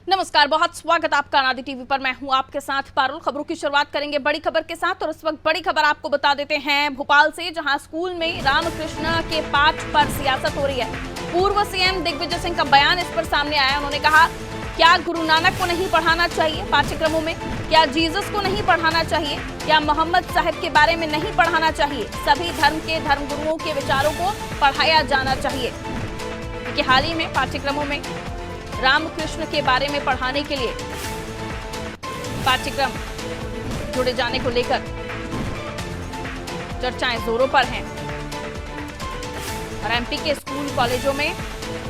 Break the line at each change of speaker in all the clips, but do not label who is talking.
नमस्कार, बहुत स्वागत आपका अनादि टीवी पर। मैं हूं आपके साथ पारुल। खबरों की शुरुआत करेंगे बड़ी खबर के साथ और इस वक्त बड़ी खबर आपको बता देते हैं भोपाल से, जहां स्कूल में रामकृष्ण के पाठ पर सियासत हो रही है। पूर्व सीएम दिग्विजय सिंह का बयान इस पर सामने आया। उन्होंने कहा, क्या गुरु नानक को नहीं पढ़ाना चाहिए पाठ्यक्रमों में? क्या जीसस को नहीं पढ़ाना चाहिए? क्या मोहम्मद साहब के बारे में नहीं पढ़ाना चाहिए? सभी धर्म के धर्मगुरुओं के विचारों को पढ़ाया जाना चाहिए। कि हाल ही में पाठ्यक्रमों में रामकृष्ण के बारे में पढ़ाने के लिए पाठ्यक्रम जोड़े जाने को लेकर चर्चाएं जोरों पर हैं और एमपी के स्कूल कॉलेजों में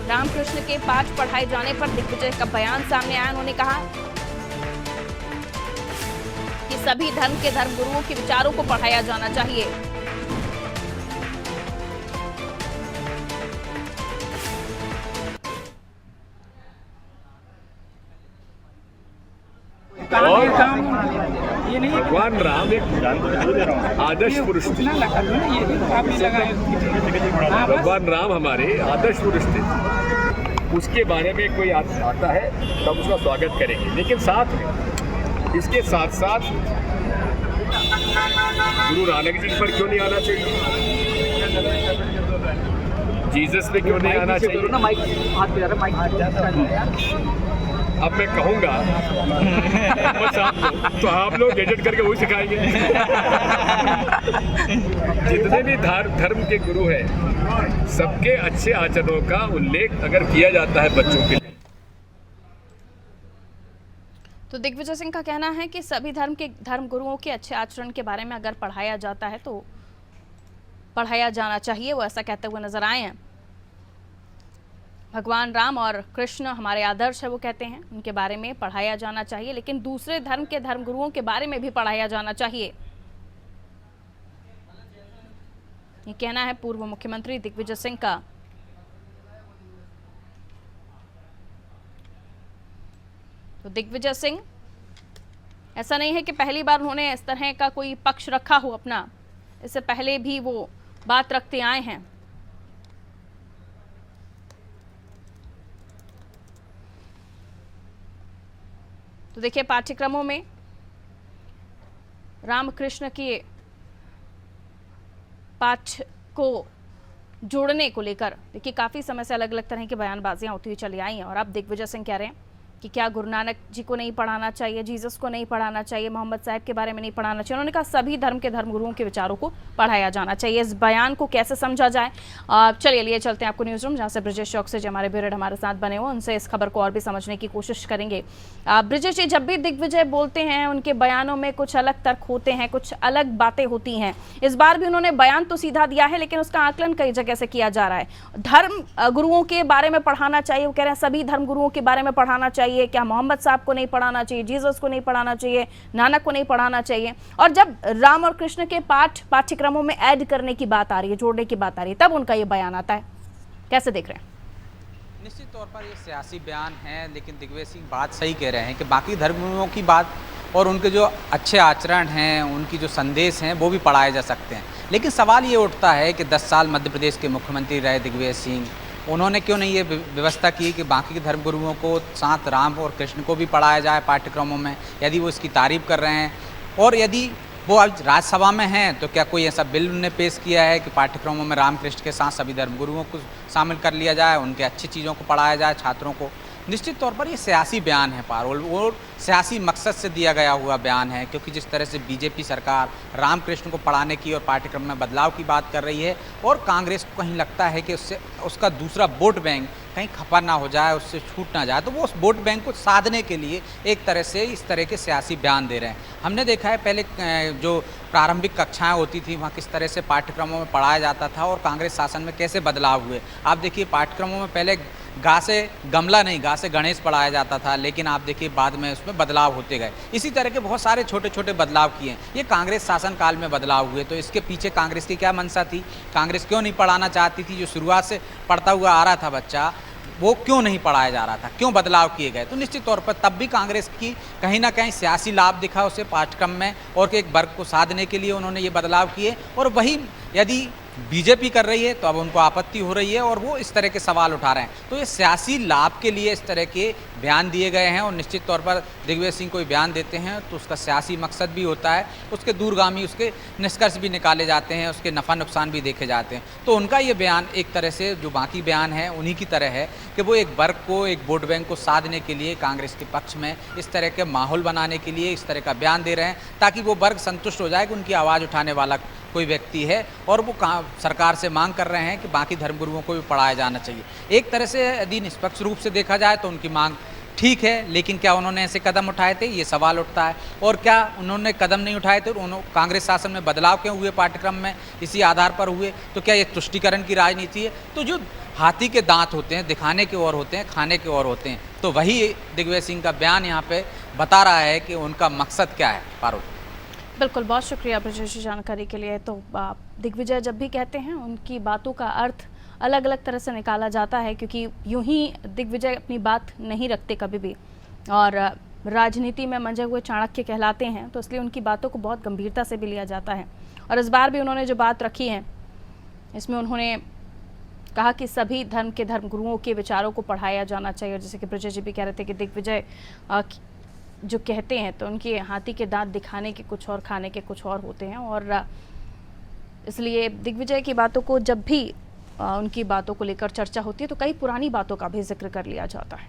रामकृष्ण के पाठ पढ़ाए जाने पर दिग्विजय का बयान सामने आया। उन्होंने कहा कि सभी धर्म के धर्मगुरुओं के विचारों को पढ़ाया जाना चाहिए।
और भगवान राम एक आदर्श पुरुष थे। भगवान राम हमारे आदर्श पुरुष थे। उसके बारे में कोई आता है तो हम उसका स्वागत करेंगे, लेकिन साथ में इसके साथ साथ गुरु नानक जी पर क्यों नहीं आना चाहिए? जीसस पे क्यों नहीं आना चाहिए? अब मैं कहूँगा तो आप लोग गैजेट करके वही सिखाएंगे। जितने भी धर्म के गुरु हैं, सबके अच्छे आचरणों का उल्लेख अगर किया जाता है बच्चों के लिए।
तो दिग्विजय सिंह का कहना है कि सभी धर्म के धर्मगुरुओं के अच्छे आचरण के बारे में अगर पढ़ाया जाता है तो पढ़ाया जाना चाहिए। वो ऐसा कहते हुए नजर आए हैं। भगवान राम और कृष्ण हमारे आदर्श है, वो कहते हैं उनके बारे में पढ़ाया जाना चाहिए, लेकिन दूसरे धर्म के धर्मगुरुओं के बारे में भी पढ़ाया जाना चाहिए। ये कहना है पूर्व मुख्यमंत्री दिग्विजय सिंह का। तो दिग्विजय सिंह, ऐसा नहीं है कि पहली बार उन्होंने इस तरह का कोई पक्ष रखा हो अपना, इससे पहले भी वो बात रखते आए हैं। तो देखिए, पाठ्यक्रमों में रामकृष्ण के पाठ को जोड़ने को लेकर देखिए काफ़ी समय से अलग अलग तरह की बयानबाजियां होती हुई चली आई हैं। और अब दिग्विजय सिंह कह रहे हैं कि क्या गुरु नानक जी को नहीं पढ़ाना चाहिए, जीसस को नहीं पढ़ाना चाहिए, मोहम्मद साहब के बारे में नहीं पढ़ाना चाहिए। उन्होंने कहा सभी धर्म के धर्मगुरुओं के विचारों को पढ़ाया जाना चाहिए। इस बयान को कैसे समझा जाए, चलिए लिए चलते हैं आपको न्यूज़ रूम, जहाँ से ब्रिजेश चौक से जो हमारे ब्यूरो हमारे साथ बने हुए, उनसे इस खबर को और भी समझने की कोशिश करेंगे। ब्रिजेश जी, जब भी दिग्विजय बोलते हैं उनके बयानों में कुछ अलग तर्क होते हैं, कुछ अलग बातें होती हैं। इस बार भी उन्होंने बयान तो सीधा दिया है, लेकिन उसका आकलन कई जगह से किया जा रहा है। धर्म गुरुओं के बारे में पढ़ाना चाहिए, वो कह रहे हैं सभी धर्म गुरुओं के बारे में पढ़ाना चाहिए। क्या मोहम्मद साहब को नहीं पढ़ाना चाहिए, जीसस को नहीं पढ़ाना चाहिए, नानक को नहीं पढ़ाना चाहिए? और जब राम और कृष्ण के पाठ्यक्रमों में ऐड करने की बात आ रही है, जोड़ने की बात आ रही है, तब उनका ये बयान आता है। कैसे देख रहे हैं?
निश्चित तौर पर ये सियासी बयान है, लेकिन दिग्विजय सिंह बात सही कह रहे हैं कि बाकी धर्मगुरुओं की बात और उनके जो अच्छे आचरण हैं, उनकी जो संदेश हैं, वो भी पढ़ाए जा सकते हैं। लेकिन सवाल ये उठता है कि 10 साल मध्य प्रदेश के मुख्यमंत्री रहे दिग्विजय सिंह, उन्होंने क्यों नहीं ये व्यवस्था की कि बाकी के धर्मगुरुओं को साथ राम और कृष्ण को भी पढ़ाया जाए पाठ्यक्रमों में? यदि वो इसकी तारीफ कर रहे हैं और यदि वो आज राज्यसभा में हैं, तो क्या कोई ऐसा बिल उन्होंने पेश किया है कि पाठ्यक्रमों में रामकृष्ण के साथ सभी धर्मगुरुओं को शामिल कर लिया जाए, उनके अच्छी चीज़ों को पढ़ाया जाए छात्रों को? निश्चित तौर पर ये सियासी बयान है पारुल, और सियासी मकसद से दिया गया हुआ बयान है, क्योंकि जिस तरह से बीजेपी सरकार रामकृष्ण को पढ़ाने की और पाठ्यक्रम में बदलाव की बात कर रही है, और कांग्रेस को कहीं लगता है कि उससे उसका दूसरा वोट बैंक कहीं खपा ना हो जाए, उससे छूट ना जाए, तो वो उस वोट बैंक को साधने के लिए एक तरह से इस तरह के सियासी बयान दे रहे हैं। हमने देखा है पहले जो प्रारंभिक कक्षाएं होती थी, वहाँ किस तरह से पाठ्यक्रमों में पढ़ाया जाता था और कांग्रेस शासन में कैसे बदलाव हुए। आप देखिए, पाठ्यक्रमों में पहले गा से गमला नहीं, गा से गणेश पढ़ाया जाता था, लेकिन आप देखिए बाद में उसमें बदलाव होते गए। इसी तरह के बहुत सारे छोटे छोटे बदलाव किए हैं। ये कांग्रेस शासन काल में बदलाव हुए, तो इसके पीछे कांग्रेस की क्या मंशा थी? कांग्रेस क्यों नहीं पढ़ाना चाहती थी? जो शुरुआत से पढ़ता हुआ आ रहा था बच्चा, वो क्यों नहीं पढ़ाया जा रहा था? क्यों बदलाव किए गए? तो निश्चित तौर पर तब भी कांग्रेस की कहीं ना कहीं सियासी लाभ दिखा उसे पाठ्यक्रम में, और एक वर्ग को साधने के लिए उन्होंने ये बदलाव किए। और वही यदि बीजेपी कर रही है तो अब उनको आपत्ति हो रही है और वो इस तरह के सवाल उठा रहे हैं। तो ये सियासी लाभ के लिए इस तरह के बयान दिए गए हैं और निश्चित तौर पर दिग्विजय सिंह कोई बयान देते हैं तो उसका सियासी मकसद भी होता है, उसके दूरगामी उसके निष्कर्ष भी निकाले जाते हैं, उसके नफ़ा नुकसान भी देखे जाते हैं। तो उनका ये बयान एक तरह से जो बाकी बयान है उन्हीं की तरह है कि वो एक वर्ग को, एक वोट बैंक को साधने के लिए कांग्रेस के पक्ष में इस तरह के माहौल बनाने के लिए इस तरह का बयान दे रहे हैं ताकि वो वर्ग संतुष्ट हो जाए कि उनकी आवाज़ उठाने वाला कोई व्यक्ति है और वो सरकार से मांग कर रहे हैं कि बाकी धर्मगुरुओं को भी पढ़ाया जाना चाहिए। एक तरह से यदि निष्पक्ष रूप से देखा जाए तो उनकी मांग ठीक है, लेकिन क्या उन्होंने ऐसे कदम उठाए थे, ये सवाल उठता है। और क्या उन्होंने कदम नहीं उठाए थे, उन्होंने कांग्रेस शासन में बदलाव क्यों हुए, पाठ्यक्रम में इसी आधार पर हुए, तो क्या ये तुष्टीकरण की राजनीति है? तो जो हाथी के दांत होते हैं दिखाने के और होते हैं, खाने के और होते हैं। तो वही दिग्विजय सिंह का बयान यहाँ पे बता रहा है कि उनका मकसद क्या है। पारुल,
बिल्कुल, बहुत शुक्रिया ब्रजेश जानकारी के लिए। तो दिग्विजय जब भी कहते हैं उनकी बातों का अर्थ अलग अलग तरह से निकाला जाता है, क्योंकि यूं ही दिग्विजय अपनी बात नहीं रखते कभी भी और राजनीति में मंजे हुए चाणक्य कहलाते हैं, तो इसलिए उनकी बातों को बहुत गंभीरता से भी लिया जाता है। और इस बार भी उन्होंने जो बात रखी है इसमें उन्होंने कहा कि सभी धर्म के धर्मगुरुओं के विचारों को पढ़ाया जाना चाहिए। और जैसे कि ब्रजेश जी भी कह रहे थे कि दिग्विजय जो कहते हैं तो उनके हाथी के दांत दिखाने के कुछ और, खाने के कुछ और होते हैं। और इसलिए दिग्विजय की बातों को जब भी उनकी बातों को लेकर चर्चा होती है तो कई पुरानी बातों का भी जिक्र कर लिया जाता है।